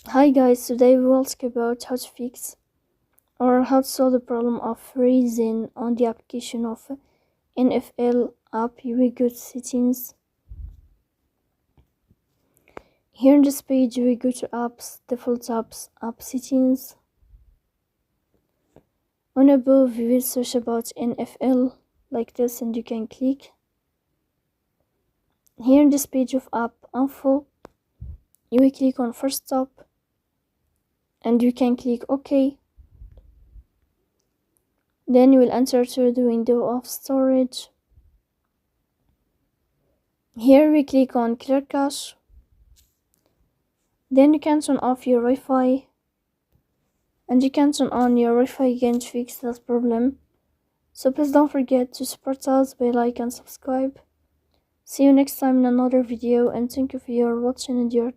Hi guys, today we will talk about how to fix or how to solve the problem of freezing on the application of NFL app. We go to settings. Here in this page we go to apps, default apps, app settings. On above we will search about NFL like this and you can click. Here in this page of app info, you will click on first stop and you can click OK. Then you will enter to the window of storage. Here we click on clear cache. Then you can turn off your Wi-Fi and you can turn on your Wi-Fi again to fix that problem. So please don't forget to support us by like and subscribe. See you next time in another video, and thank you for your watching and your time.